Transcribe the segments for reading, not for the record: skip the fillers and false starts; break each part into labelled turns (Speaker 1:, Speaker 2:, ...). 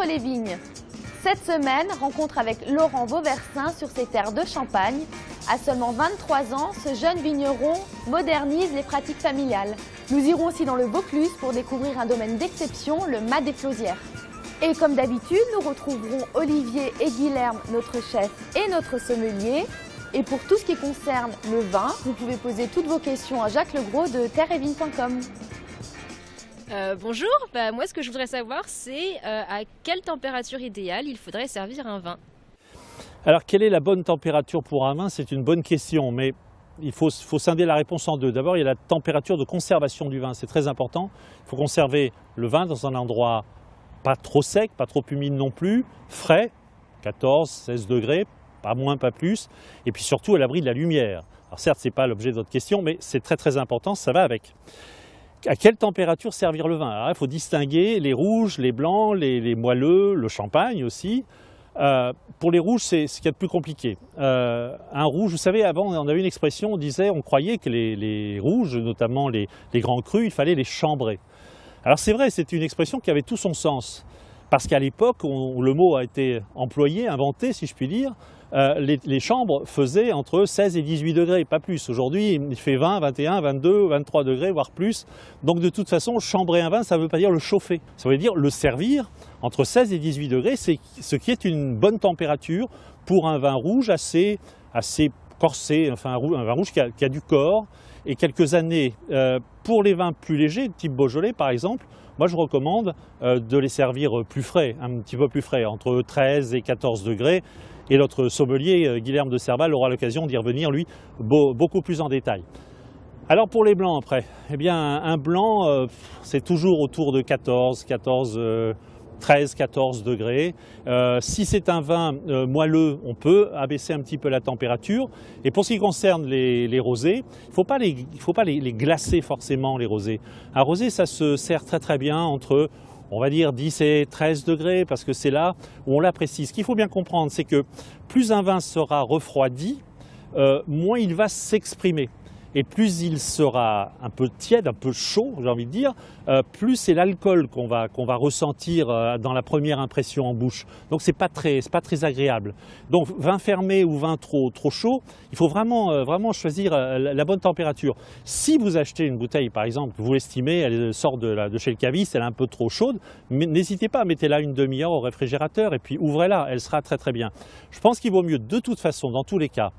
Speaker 1: entre les vignes. Cette semaine, rencontre avec Laurent Vauversin sur ses terres de Champagne. À seulement 23 ans, ce jeune vigneron modernise les pratiques familiales. Nous irons aussi dans le Vaucluse pour découvrir un domaine d'exception, le Mas des Flauzières. Et comme d'habitude, nous retrouverons Olivier et Guilherme, notre chef et notre sommelier. Et pour tout ce qui concerne le vin, vous pouvez poser toutes vos questions à Jacques Legros de terreetvigne.com.
Speaker 2: Bonjour, moi ce que je voudrais savoir c'est à quelle température idéale il faudrait servir un vin.
Speaker 3: Alors quelle est la bonne température pour un vin? C'est une bonne question, mais il faut scinder la réponse en deux. D'abord il y a la température de conservation du vin, c'est très important. Il faut conserver le vin dans un endroit pas trop sec, pas trop humide non plus, frais, 14, 16 degrés, pas moins, pas plus, et puis surtout à l'abri de la lumière. Alors certes ce n'est pas l'objet de votre question, mais c'est très important, ça va avec. À quelle température servir le vin? Alors, il faut distinguer les rouges, les blancs, les moelleux, le champagne aussi. Pour les rouges, c'est ce qu'il y a de plus compliqué. Un rouge, vous savez, avant on avait une expression, on croyait que les rouges, notamment les grands crus, il fallait les chambrer. Alors c'est vrai, c'est une expression qui avait tout son sens. Parce qu'à l'époque, où le mot a été employé, inventé, si je puis dire, les chambres faisaient entre 16 et 18 degrés, pas plus. Aujourd'hui, il fait 20, 21, 22, 23 degrés, voire plus. Donc de toute façon, chambrer un vin, ça ne veut pas dire le chauffer. Ça veut dire le servir entre 16 et 18 degrés, c'est ce qui est une bonne température pour un vin rouge assez corsé, enfin un vin rouge qui a du corps. Et quelques années, pour les vins plus légers, type Beaujolais par exemple, moi je recommande de les servir plus frais, un petit peu plus frais, entre 13 et 14 degrés. Et notre sommelier, Guilherme de Serval, aura l'occasion d'y revenir, lui, beaucoup plus en détail. Alors pour les blancs après, eh bien un blanc, c'est toujours autour de 13, 14 degrés. Si c'est un vin moelleux, on peut abaisser un petit peu la température. Et pour ce qui concerne les rosés, il ne faut pas les glacer forcément, les rosés. Un rosé, ça se sert très bien entre, on va dire, 10 et 13 degrés, parce que c'est là où on l'apprécie. Ce qu'il faut bien comprendre, c'est que plus un vin sera refroidi, moins il va s'exprimer. Et plus il sera un peu tiède, un peu chaud, j'ai envie de dire, plus c'est l'alcool qu'on va ressentir dans la première impression en bouche. Donc c'est pas très agréable. Donc vin fermé ou vin trop chaud, il faut vraiment choisir la bonne température. Si vous achetez une bouteille, par exemple, vous l'estimez, elle sort de chez le caviste, elle est un peu trop chaude, mais n'hésitez pas, mettez-la une demi-heure au réfrigérateur et puis ouvrez-la, elle sera très bien. Je pense qu'il vaut mieux de toute façon, dans tous les cas,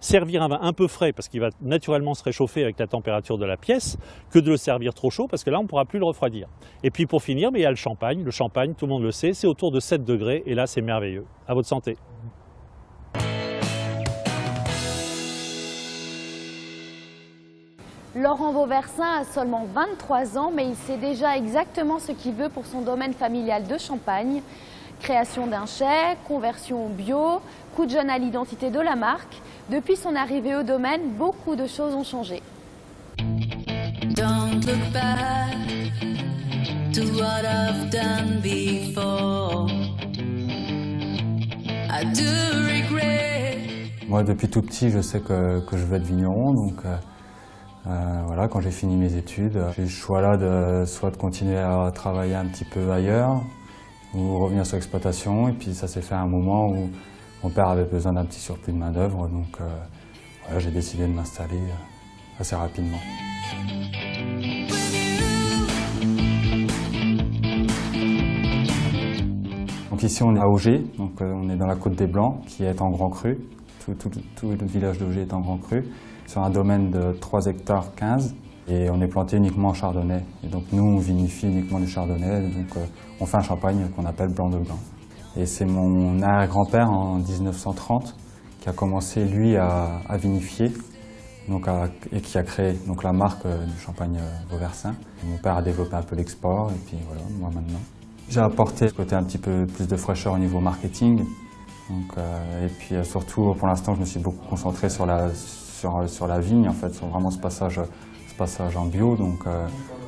Speaker 3: servir un vin un peu frais parce qu'il va naturellement se réchauffer avec la température de la pièce que de le servir trop chaud parce que là on ne pourra plus le refroidir. Et puis pour finir, il y a le champagne. Le champagne, tout le monde le sait, c'est autour de 7 degrés et là c'est merveilleux. À votre santé.
Speaker 1: Laurent Vauversin a seulement 23 ans, mais il sait déjà exactement ce qu'il veut pour son domaine familial de Champagne. Création d'un chai, conversion bio, coup de jeune à l'identité de la marque. Depuis son arrivée au domaine, beaucoup de choses ont changé.
Speaker 4: Don't look back to what I've done before. I do regret.
Speaker 5: Moi, depuis tout petit, je sais que je veux être vigneron, donc voilà, quand j'ai fini mes études, j'ai eu le choix là soit de continuer à travailler un petit peu ailleurs, ou revenir sur l'exploitation, et puis ça s'est fait à un moment où mon père avait besoin d'un petit surplus de main d'œuvre, donc voilà, j'ai décidé de m'installer assez rapidement. Donc ici on est à Auger, donc on est dans la Côte des Blancs qui est en grand cru, tout le village d'Auger est en grand cru, sur un domaine de 3 hectares 15. Et on est planté uniquement en chardonnay. Et donc nous, on vinifie uniquement du chardonnay, donc on fait un champagne qu'on appelle blanc de blanc. Et c'est mon arrière-grand-père en 1930 qui a commencé, lui, à vinifier donc et qui a créé donc, la marque du champagne Vauversin. Mon père a développé un peu l'export, et puis voilà, moi maintenant. J'ai apporté ce côté un petit peu plus de fraîcheur au niveau marketing. Donc, et puis surtout, pour l'instant, je me suis beaucoup concentré sur la vigne, en fait, sur vraiment ce passage en bio, donc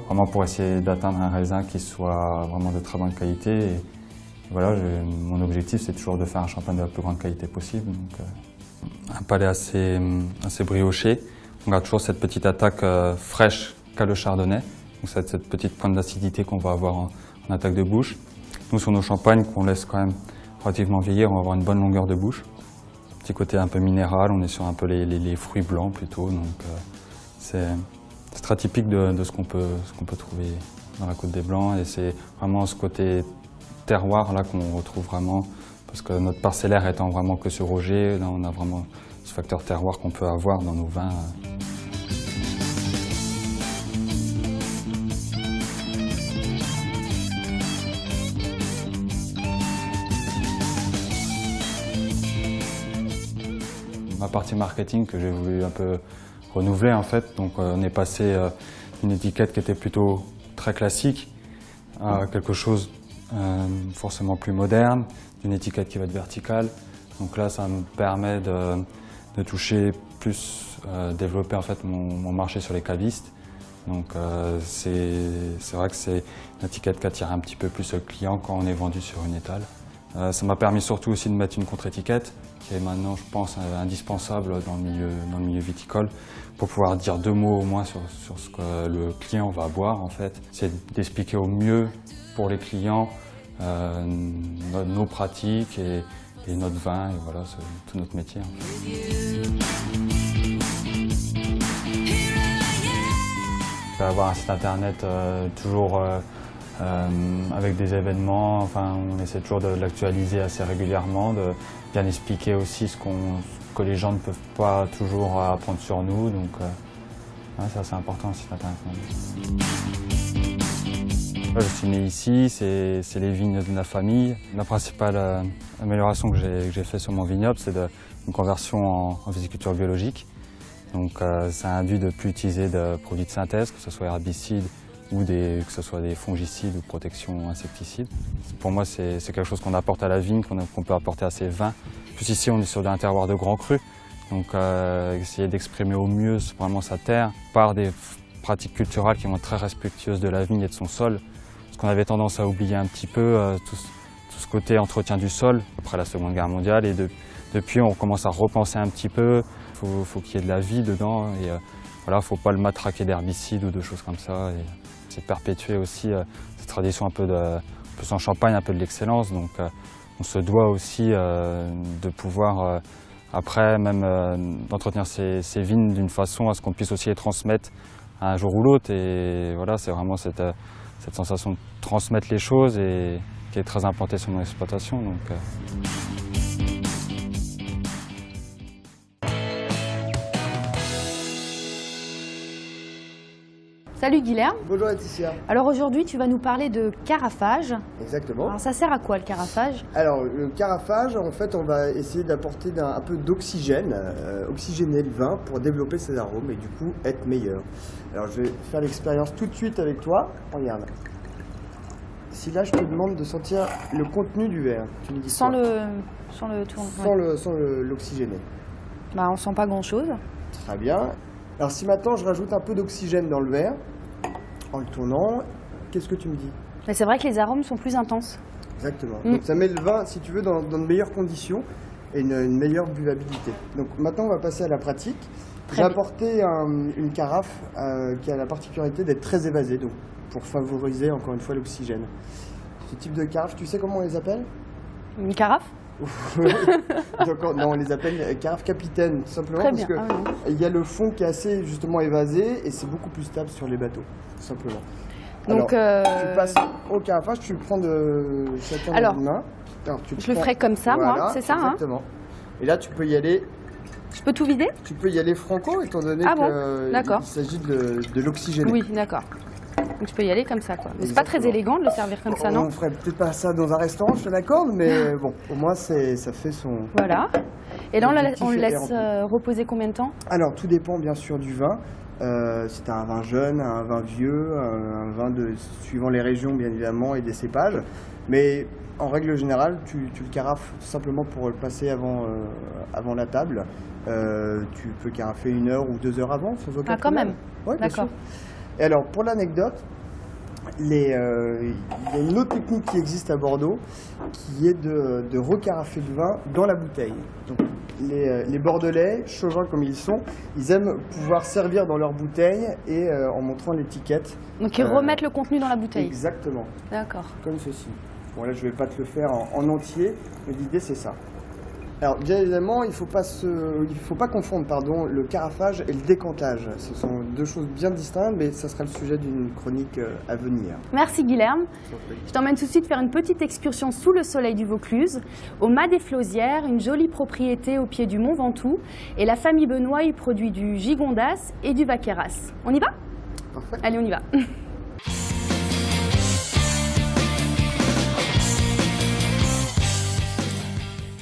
Speaker 5: vraiment pour essayer d'atteindre un raisin qui soit vraiment de très bonne qualité. Et voilà, mon objectif c'est toujours de faire un champagne de la plus grande qualité possible. Donc, un palais assez brioché. On a toujours cette petite attaque fraîche qu'a le chardonnay, donc cette petite pointe d'acidité qu'on va avoir en attaque de bouche. Nous, sur nos champagnes, qu'on laisse quand même relativement vieillir, on va avoir une bonne longueur de bouche. Petit côté un peu minéral, on est sur un peu les fruits blancs plutôt, donc c'est très typique de ce qu'on peut trouver dans la Côte des Blancs, et c'est vraiment ce côté terroir là qu'on retrouve vraiment, parce que notre parcellaire étant vraiment que sur Auger, là on a vraiment ce facteur terroir qu'on peut avoir dans nos vins. Ma partie marketing que j'ai voulu un peu renouveler en fait, donc on est passé d'une étiquette qui était plutôt très classique à quelque chose forcément plus moderne, d'une étiquette qui va être verticale. Donc là ça me permet de toucher plus, développer en fait mon marché sur les cavistes. Donc c'est vrai que c'est une étiquette qui attire un petit peu plus le client quand on est vendu sur une étale. Ça m'a permis surtout aussi de mettre une contre-étiquette qui est maintenant, je pense, indispensable dans le milieu viticole pour pouvoir dire 2 mots au moins sur ce que le client va boire en fait. C'est d'expliquer au mieux pour les clients nos pratiques et notre vin, et voilà, c'est tout notre métier. On peut avoir un site internet toujours avec des événements, enfin, on essaie toujours de l'actualiser assez régulièrement, de bien expliquer aussi ce que les gens ne peuvent pas toujours apprendre sur nous, donc ouais, c'est assez important le site internet. Je suis né ici, c'est les vignes de la famille. La principale amélioration que j'ai faite sur mon vignoble, c'est une conversion en viticulture biologique. Donc ça induit de ne plus utiliser de produits de synthèse, que ce soit herbicides ou que ce soit des fongicides ou protection insecticides. Pour moi, c'est quelque chose qu'on apporte à la vigne, qu'on peut apporter à ses vins. Plus ici, on est sur un terroir de grands crus, donc essayer d'exprimer au mieux vraiment sa terre par des pratiques culturelles qui vont être très respectueuses de la vigne et de son sol. Parce qu'on avait tendance à oublier un petit peu tout ce côté entretien du sol après la Seconde Guerre mondiale, et depuis on commence à repenser un petit peu. Faut qu'il y ait de la vie dedans, et voilà, faut pas le matraquer d'herbicides ou de choses comme ça. Et c'est perpétuer aussi cette tradition un peu sans champagne, un peu de l'excellence. Donc on se doit aussi de pouvoir après même d'entretenir ces vignes d'une façon à ce qu'on puisse aussi les transmettre un jour ou l'autre. Et voilà, c'est vraiment cette sensation de transmettre les choses et qui est très implantée sur mon exploitation. Donc,
Speaker 1: Salut Guilherme.
Speaker 6: Bonjour Laetitia.
Speaker 1: Alors aujourd'hui, tu vas nous parler de carafage.
Speaker 6: Exactement.
Speaker 1: Alors ça sert à quoi le carafage?
Speaker 6: Alors le carafage, en fait, on va essayer d'apporter un peu d'oxygène, oxygéner le vin pour développer ses arômes et du coup être meilleur. Alors je vais faire l'expérience tout de suite avec toi. Regarde. Si là je te demande de sentir le contenu du verre, tu me dis
Speaker 1: sans
Speaker 6: quoi?
Speaker 1: le tourner.
Speaker 6: Sans l'oxygéner.
Speaker 1: Bah on sent pas grand chose.
Speaker 6: Très bien. Alors si maintenant je rajoute un peu d'oxygène dans le verre, en le tournant, qu'est-ce que tu me dis?
Speaker 1: Mais c'est vrai que les arômes sont plus intenses.
Speaker 6: Exactement. Donc ça met le vin, si tu veux, dans de meilleures conditions et une meilleure buvabilité. Donc maintenant on va passer à la pratique. J'ai apporté une carafe qui a la particularité d'être très évasée, donc pour favoriser encore une fois l'oxygène. Ce type de carafe, tu sais comment on les appelle?
Speaker 1: Une carafe?
Speaker 6: Donc, non, on les appelle carafe capitaine, tout simplement.
Speaker 1: Très
Speaker 6: parce
Speaker 1: bien.
Speaker 6: que il y a le fond qui est assez justement évasé et c'est beaucoup plus stable sur les bateaux, tout simplement.
Speaker 1: Donc
Speaker 6: alors, tu passes au carafage, tu le prends de chacun dans une main. Alors,
Speaker 1: je le ferai comme ça,
Speaker 6: voilà,
Speaker 1: moi, c'est ça?
Speaker 6: Exactement. Et là, tu peux y aller.
Speaker 1: Je peux tout vider?
Speaker 6: Tu peux y aller franco, étant donné qu'il s'agit de l'oxygéner.
Speaker 1: Oui, d'accord. Donc je peux y aller comme ça, quoi. Mais c'est pas très élégant de le servir comme ça, non?
Speaker 6: On ferait peut-être pas ça dans un restaurant, je te l'accorde, mais bon, au moins ça fait son...
Speaker 1: Voilà. Et là, on le laisse reposer combien de temps? Alors,
Speaker 6: tout dépend bien sûr du vin. Si tu as un vin jeune, un vin vieux, un vin suivant les régions bien évidemment et des cépages. Mais en règle générale, tu le carafes tout simplement pour le passer avant la table. Tu peux carafer 1 heure ou 2 heures avant, sans aucun problème.
Speaker 1: Ah, quand même.
Speaker 6: Ouais, d'accord. Et alors, pour l'anecdote, il y a une autre technique qui existe à Bordeaux, qui est de recarafer le vin dans la bouteille. Donc, les Bordelais, chauvins comme ils sont, ils aiment pouvoir servir dans leur bouteille et en montrant l'étiquette.
Speaker 1: Donc ils remettent le contenu dans la bouteille.
Speaker 6: Exactement.
Speaker 1: D'accord.
Speaker 6: Comme ceci. Bon là je vais pas te le faire en entier, mais l'idée c'est ça. Alors bien évidemment, il faut pas confondre le carafage et le décantage. Ce sont deux choses bien distinctes, mais ça sera le sujet d'une chronique à venir.
Speaker 1: Merci Guilherme. Je t'emmène tout de suite faire une petite excursion sous le soleil du Vaucluse, au Mas des Flausières, une jolie propriété au pied du Mont Ventoux. Et la famille Benoît y produit du gigondas et du vaqueras. On y va?
Speaker 6: Parfait.
Speaker 1: Allez, on y va.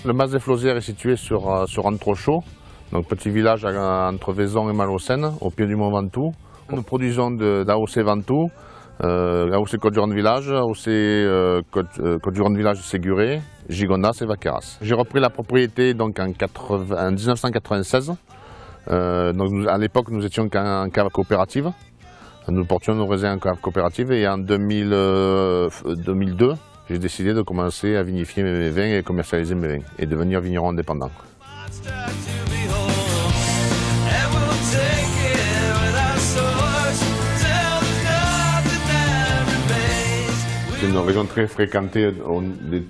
Speaker 7: Le Mas des Flausières est situé sur Antrochot, donc petit village entre Vaison et Malaucène, au pied du Mont Ventoux. Nous produisons de l'AOC Ventoux, l'AOC Côte-du-Rhône Village, l'AOC Côte-du-Rhône Village Séguré, gigondas et vaqueras. J'ai repris la propriété donc en 1996. Donc à l'époque, nous étions en cave coopérative. Nous portions nos raisins en cave coopérative et en 2002, j'ai décidé de commencer à vinifier mes vins et commercialiser mes vins et devenir vigneron indépendant. C'est une région très fréquentée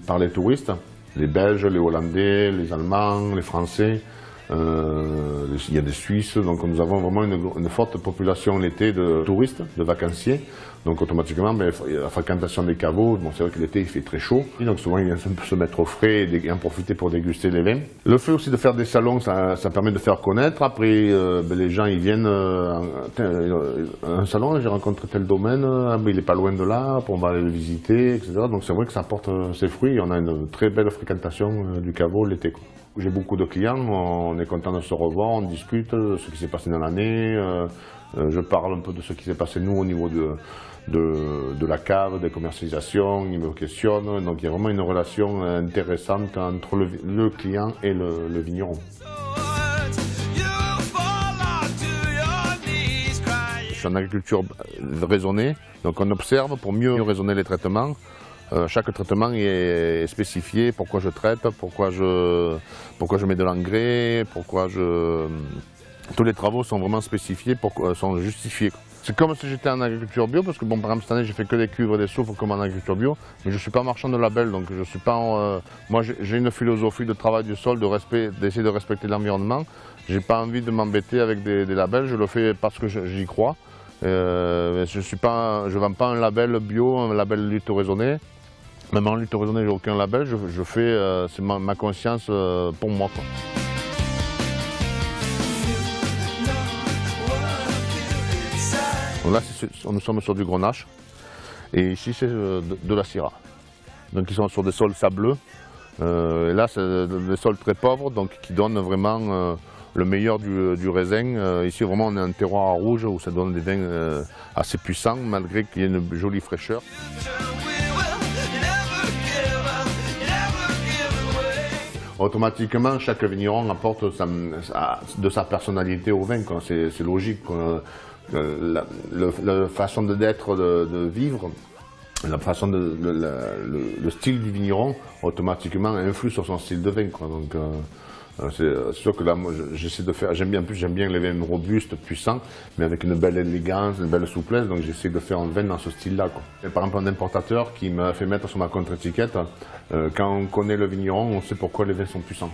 Speaker 7: par les touristes, les Belges, les Hollandais, les Allemands, les Français. Il y a des Suisses, donc nous avons vraiment une forte population l'été de touristes, de vacanciers. Donc automatiquement, la fréquentation des caveaux, c'est vrai que l'été il fait très chaud, donc souvent ils viennent se mettre au frais et en profiter pour déguster les vins. Le fait aussi de faire des salons, ça permet de faire connaître. Après, les gens ils viennent, un salon, j'ai rencontré tel domaine, il n'est pas loin de là, on va aller le visiter, etc. Donc c'est vrai que ça porte ses fruits et on a une très belle fréquentation du caveau l'été. J'ai beaucoup de clients, on est content de se revoir, on discute de ce qui s'est passé dans l'année, je parle un peu de ce qui s'est passé nous au niveau de la cave, des commercialisations, ils me questionnent, donc il y a vraiment une relation intéressante entre le client et le vigneron. Je suis en agriculture raisonnée, donc on observe pour mieux raisonner les traitements. Chaque traitement est spécifié, pourquoi je traite, pourquoi je mets de l'engrais, tous les travaux sont vraiment spécifiés, sont justifiés. C'est comme si j'étais en agriculture bio, parce que bon, par exemple cette année j'ai fait que des cuivres et des soufres comme en agriculture bio, mais je ne suis pas marchand de label, donc je suis pas. Moi j'ai une philosophie de travail du sol, d'essayer de respecter l'environnement. J'ai pas envie de m'embêter avec des labels, je le fais parce que j'y crois. Je vends pas un label bio, un label lutte raisonnée. Même en lutte raisonnée, j'ai aucun label, je fais, c'est ma conscience pour moi, quoi. Donc là, nous sommes sur du grenache, et ici c'est de la syrah. Donc ils sont sur des sols sableux, et là c'est des sols très pauvres, donc qui donnent vraiment le meilleur du raisin. Ici vraiment on est un terroir à rouge où ça donne des vins assez puissants, malgré qu'il y ait une jolie fraîcheur. Automatiquement, chaque vigneron apporte de sa personnalité au vin, c'est logique. La façon d'être, de vivre, la façon le style du vigneron, automatiquement influe sur son style de vin, quoi. Donc, c'est sûr que là, moi, j'essaie de faire, j'aime bien les vins robustes, puissants, mais avec une belle élégance, une belle souplesse, donc j'essaie de faire un vin dans ce style-là, quoi. Et par exemple, un importateur qui m'a fait mettre sur ma contre-étiquette, quand on connaît le vigneron, on sait pourquoi les vins sont puissants.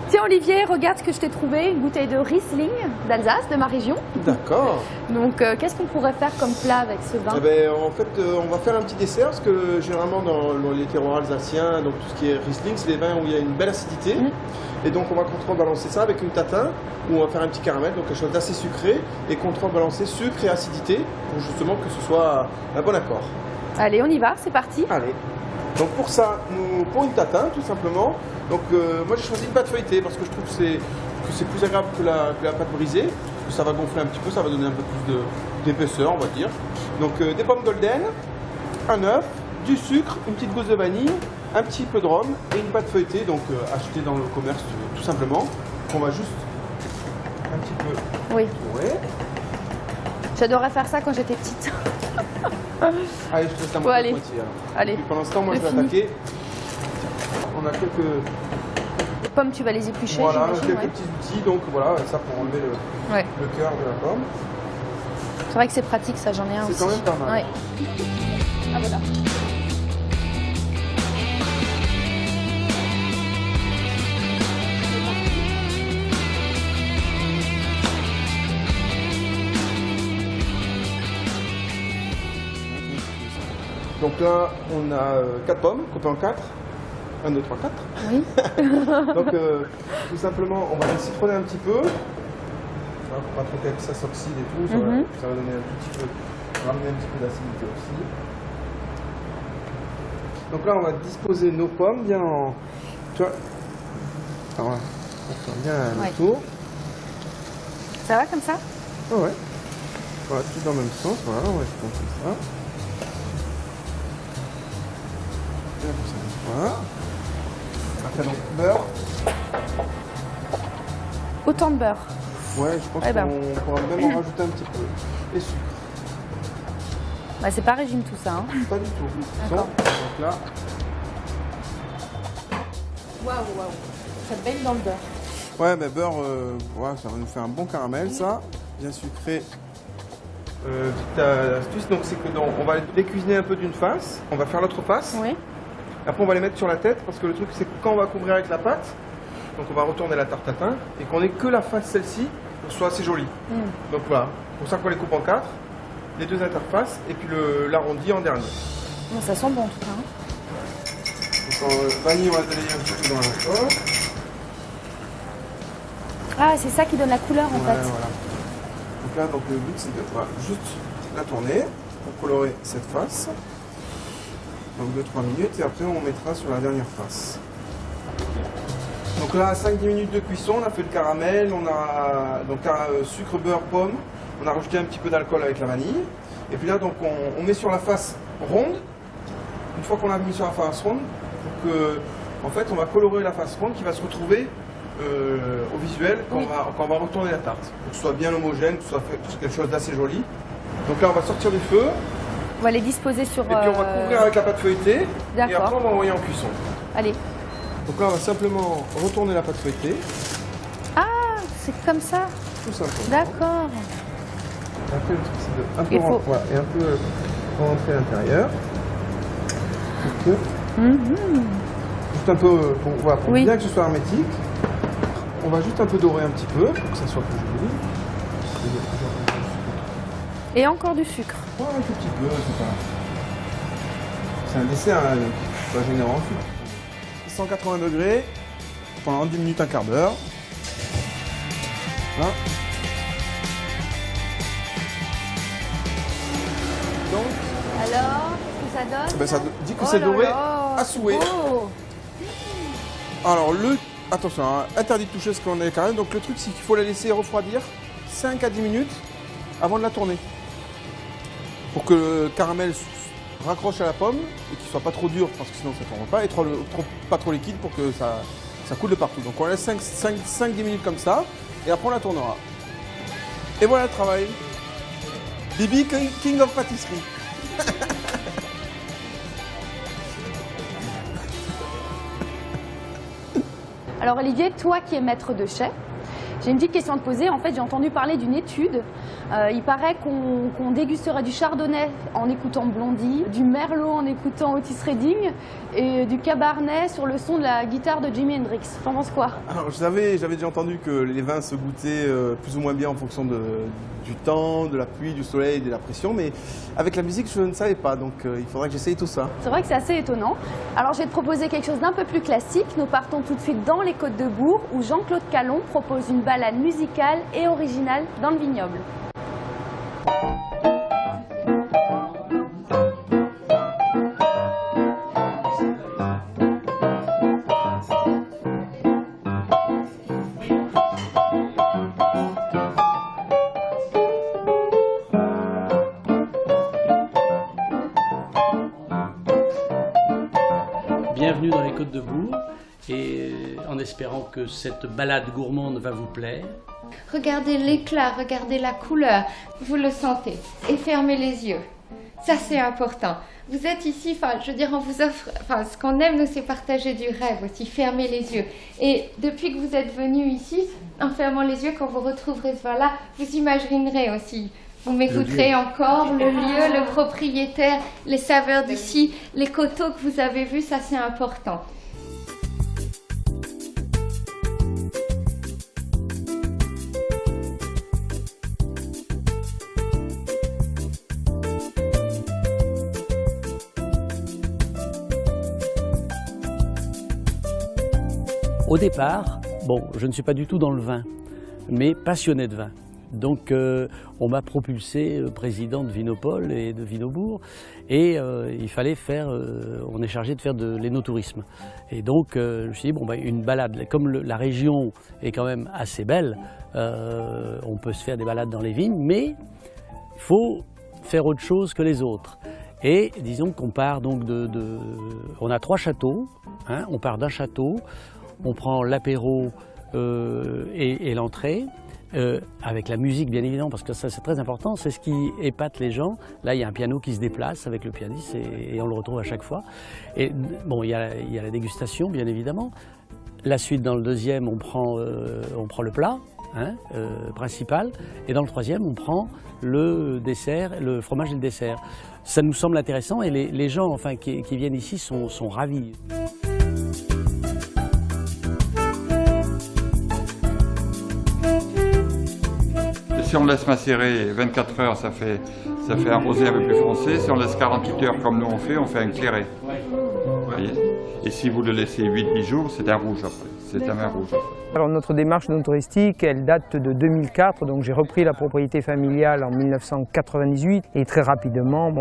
Speaker 1: Tiens Olivier, regarde ce que je t'ai trouvé, une bouteille de Riesling d'Alsace, de ma région.
Speaker 6: D'accord.
Speaker 1: Donc qu'est-ce qu'on pourrait faire comme plat avec ce vin?
Speaker 6: Eh ben, en fait, on va faire un petit dessert parce que généralement dans les terroirs alsaciens, donc tout ce qui est Riesling, c'est des vins où il y a une belle acidité. Et donc on va contrebalancer ça avec une tatin où on va faire un petit caramel, donc quelque chose d'assez sucré, et contrebalancer sucre et acidité pour justement que ce soit un bon accord.
Speaker 1: Allez, on y va, c'est parti.
Speaker 6: Allez. Donc pour ça, pour une tatin tout simplement, donc moi j'ai choisi une pâte feuilletée parce que je trouve que c'est plus agréable que la pâte brisée, parce que ça va gonfler un petit peu, ça va donner un peu plus d'épaisseur on va dire. Donc des pommes golden, un œuf, du sucre, une petite gousse de vanille, un petit peu de rhum et une pâte feuilletée, donc achetée dans le commerce tout simplement, qu'on va juste un petit peu tourer.
Speaker 1: J'adorais faire ça quand j'étais petite.
Speaker 6: Allez, je te laisse la moitié. Allez. Et puis pendant ce temps, moi je vais attaquer. On a quelques
Speaker 1: pommes, tu vas les éplucher.
Speaker 8: Voilà,
Speaker 1: j'imagine,
Speaker 8: quelques
Speaker 1: ouais.
Speaker 8: petits outils, donc voilà, ça pour enlever le cœur de la pomme.
Speaker 1: C'est vrai que c'est pratique, ça, j'en ai un aussi.
Speaker 8: C'est quand même pas mal.
Speaker 1: Ouais. Ah voilà.
Speaker 8: Donc là, on a 4 pommes, coupées en 4. 1, 2, 3, 4.
Speaker 1: Oui.
Speaker 8: Donc tout simplement, on va les citronner un petit peu. Voilà, pour pas trop que ça s'oxyde et tout, ça va donner un petit peu, ramener un petit peu d'acidité aussi. Donc là, on va disposer nos pommes bien en... Tu vois, alors là, on fait bien le tour.
Speaker 1: Ça va comme ça?
Speaker 8: Ah ouais. Voilà, tout dans le même sens, voilà, on va faire comme ça. Bien comme ça, voilà. Après donc, beurre.
Speaker 1: Autant de beurre.
Speaker 8: Ouais, je pense qu'on pourra même en rajouter un petit peu. Et sucre.
Speaker 1: Bah, c'est pas régime tout ça. Hein.
Speaker 8: Pas du tout.
Speaker 1: D'accord.
Speaker 8: Donc là.
Speaker 1: Waouh. Ça te baigne dans le beurre.
Speaker 8: Ouais, mais beurre, ouais, ça va nous faire un bon caramel, ça. Bien sucré. Petite astuce, donc c'est que on va les cuisiner un peu d'une face. On va faire l'autre face.
Speaker 1: Oui.
Speaker 8: Après, on va les mettre sur la tête parce que le truc, c'est que quand on va couvrir avec la pâte, donc on va retourner la tarte tatin et qu'on ait que la face, celle-ci, pour que ce soit assez jolie. Donc voilà, pour ça qu'on les coupe en 4, les deux interfaces et puis l'arrondi en dernier.
Speaker 1: Bon, ça sent bon en tout cas. Hein.
Speaker 8: Donc vanille, on va délayer un petit peu dans la sauce.
Speaker 1: Ah, c'est ça qui donne la couleur en fait.
Speaker 8: Voilà. Donc là, le but, c'est de juste la tourner pour colorer cette face. Donc 2-3 minutes et après on mettra sur la dernière face. Donc là, 5-10 minutes de cuisson, on a fait le caramel, on a donc sucre, beurre, pomme, on a rajouté un petit peu d'alcool avec la vanille. Et puis là, donc on met sur la face ronde. Une fois qu'on l'a mis sur la face ronde, pour que, en fait, on va colorer la face ronde qui va se retrouver au visuel quand on va retourner la tarte. Pour que ce soit bien homogène, que ce soit quelque chose d'assez joli. Donc là, on va sortir du feu.
Speaker 1: On va les disposer sur...
Speaker 8: Et puis on va couvrir avec la pâte feuilletée.
Speaker 1: D'accord.
Speaker 8: Et après on va envoyer en cuisson.
Speaker 1: Allez.
Speaker 8: Donc là on va simplement retourner la pâte feuilletée.
Speaker 1: Ah, c'est comme ça.
Speaker 8: Tout simplement.
Speaker 1: D'accord.
Speaker 8: Et après le truc c'est de un peu rentrer à l'intérieur. Juste un peu pour bien que ce soit hermétique. On va juste un peu dorer un petit peu pour que ça soit plus joli.
Speaker 1: Et encore du sucre.
Speaker 8: Ouais, un tout petit peu, c'est pas... C'est un dessert, pas généreux en sucre. 180 degrés, pendant 10 minutes, un quart d'heure. Voilà. Donc,
Speaker 1: alors, qu'est-ce que ça donne?
Speaker 8: ça dit que c'est doré à souhait.
Speaker 1: Oh.
Speaker 8: Alors, attention, hein, interdit de toucher ce qu'on est carré. Donc le truc, c'est qu'il faut la laisser refroidir 5 à 10 minutes avant de la tourner. Pour que le caramel raccroche à la pomme et qu'il ne soit pas trop dur parce que sinon ça ne tourne pas et pas trop liquide pour que ça coule de partout. Donc on laisse 5-10 minutes comme ça et après on la tournera. Et voilà le travail. Bibi, King of Pâtisserie.
Speaker 1: Alors Olivier, toi qui es maître de chef, j'ai une petite question à te poser. En fait, j'ai entendu parler d'une étude. Il paraît qu'on dégusterait du chardonnay en écoutant Blondie, du merlot en écoutant Otis Redding et du cabernet sur le son de la guitare de Jimi Hendrix. T'en penses quoi?
Speaker 8: Alors j'avais déjà entendu que les vins se goûtaient plus ou moins bien en fonction du temps, de la pluie, du soleil, de la pression, mais avec la musique je ne savais pas, donc il faudrait que j'essaye tout ça.
Speaker 1: C'est vrai que c'est assez étonnant. Alors je vais te proposer quelque chose d'un peu plus classique. Nous partons tout de suite dans les Côtes de Bourg où Jean-Claude Calon propose une balade musicale et originale dans le vignoble.
Speaker 9: Bienvenue dans les Côtes de Bourg et en espérant que cette balade gourmande va vous plaire.
Speaker 10: Regardez l'éclat, regardez la couleur, vous le sentez. Et fermez les yeux. Ça, c'est important. Vous êtes ici, je veux dire, on vous offre, ce qu'on aime, nous, c'est partager du rêve aussi, fermer les yeux. Et depuis que vous êtes venu ici, en fermant les yeux, quand vous retrouverez ce vin-là, vous imaginerez aussi. Vous m'écouterez encore, le lieu, le propriétaire, les saveurs d'ici, les coteaux que vous avez vus, ça, c'est important.
Speaker 9: Au départ, bon, je ne suis pas du tout dans le vin, mais passionné de vin. Donc on m'a propulsé président de Vinopole et de Vinobourg et il fallait faire, on est chargé de faire de l'énotourisme. Et donc je me suis dit, bon, une balade, comme la région est quand même assez belle, on peut se faire des balades dans les vignes, mais il faut faire autre chose que les autres. Et disons qu'on part donc on a 3 châteaux, hein, on part d'un château, on prend l'apéro et l'entrée, avec la musique bien évidemment, parce que ça c'est très important, c'est ce qui épate les gens. Là il y a un piano qui se déplace avec le pianiste et on le retrouve à chaque fois. Et bon, il y a la dégustation bien évidemment. La suite, dans le deuxième, on prend le plat, hein, principal, et dans le troisième on prend le dessert, le fromage et le dessert. Ça nous semble intéressant et les gens enfin, qui viennent ici sont ravis.
Speaker 11: Si on laisse macérer 24 heures, ça fait un rosé un peu plus foncé. Si on laisse 48 heures comme nous on fait un clairé. Vous voyez ? Et si vous le laissez 8-10 jours, c'est un rouge après. C'est un vin rouge après.
Speaker 12: Alors notre démarche touristique, elle date de 2004, donc j'ai repris la propriété familiale en 1998 et très rapidement,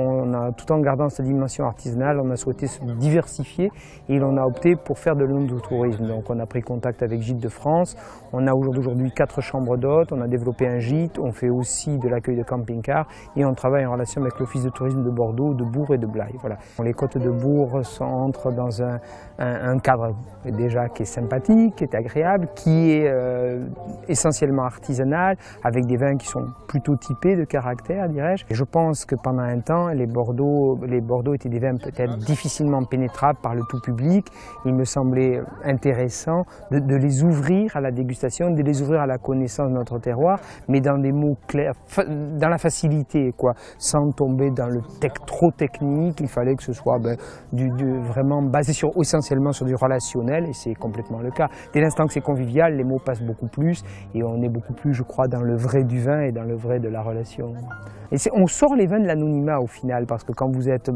Speaker 12: tout en gardant cette dimension artisanale, on a souhaité se diversifier et on a opté pour faire de l'enotourisme. Donc on a pris contact avec Gîtes de France, on a aujourd'hui 4 chambres d'hôtes, on a développé un gîte, on fait aussi de l'accueil de camping-car et on travaille en relation avec l'Office de tourisme de Bordeaux, de Bourg et de Blaye. Voilà. Les côtes de Bourg entrent dans un cadre déjà qui est sympathique, qui est agréable, qui est essentiellement artisanal, avec des vins qui sont plutôt typés de caractère, dirais-je. Et je pense que pendant un temps, les Bordeaux étaient des vins peut-être difficilement pénétrables par le tout public. Il me semblait intéressant de les ouvrir à la dégustation, de les ouvrir à la connaissance de notre terroir, mais dans des mots clairs, dans la facilité, quoi, sans tomber dans le trop technique. Il fallait que ce soit vraiment basé essentiellement sur du relationnel, et c'est complètement le cas. Dès l'instant que c'est convivial, les mots passent beaucoup plus, et on est beaucoup plus, je crois, dans le vrai du vin et dans le vrai de la relation. Et on sort les vins de l'anonymat au final, parce que quand vous êtes,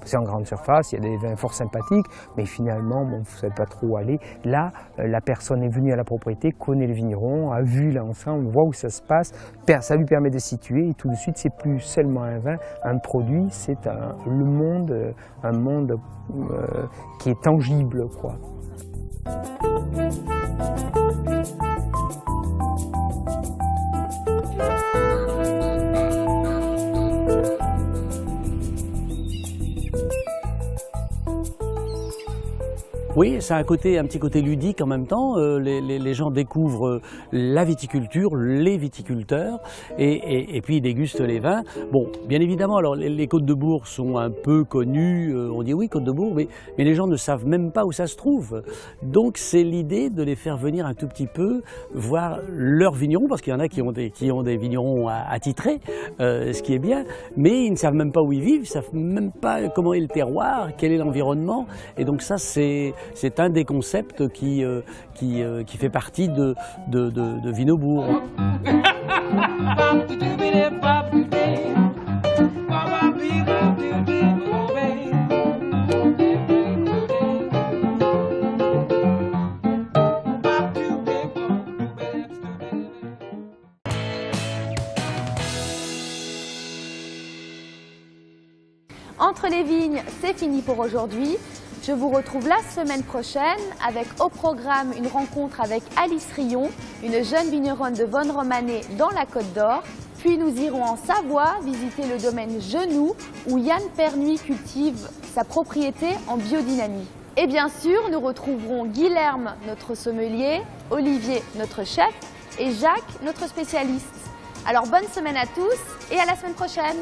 Speaker 12: c'est en grande surface, il y a des vins fort sympathiques, mais finalement, vous ne savez pas trop où aller. Là, la personne est venue à la propriété, connaît le vigneron, a vu l'ensemble, on voit où ça se passe, ça lui permet de situer, et tout de suite, c'est plus seulement un vin, un produit, c'est un monde qui est tangible, quoi.
Speaker 9: Oui, ça a un petit côté ludique en même temps. Les gens découvrent la viticulture, les viticulteurs, et puis ils dégustent les vins. Bon, bien évidemment, alors les Côtes de Bourg sont un peu connues. On dit oui, Côtes de Bourg, mais les gens ne savent même pas où ça se trouve. Donc c'est l'idée de les faire venir un tout petit peu voir leurs vignerons, parce qu'il y en a qui ont des vignerons attitrés, ce qui est bien, mais ils ne savent même pas où ils vivent, ils ne savent même pas comment est le terroir, quel est l'environnement, et donc ça c'est un des concepts qui fait partie de Vinobourg.
Speaker 1: Entre les vignes, c'est fini pour aujourd'hui. Je vous retrouve la semaine prochaine avec au programme une rencontre avec Alice Rion, une jeune vigneronne de Vosne-Romanée dans la Côte d'Or. Puis nous irons en Savoie visiter le domaine Genoux où Yann Pernuis cultive sa propriété en biodynamie. Et bien sûr, nous retrouverons Guilherme, notre sommelier, Olivier, notre chef, et Jacques, notre spécialiste. Alors bonne semaine à tous et à la semaine prochaine.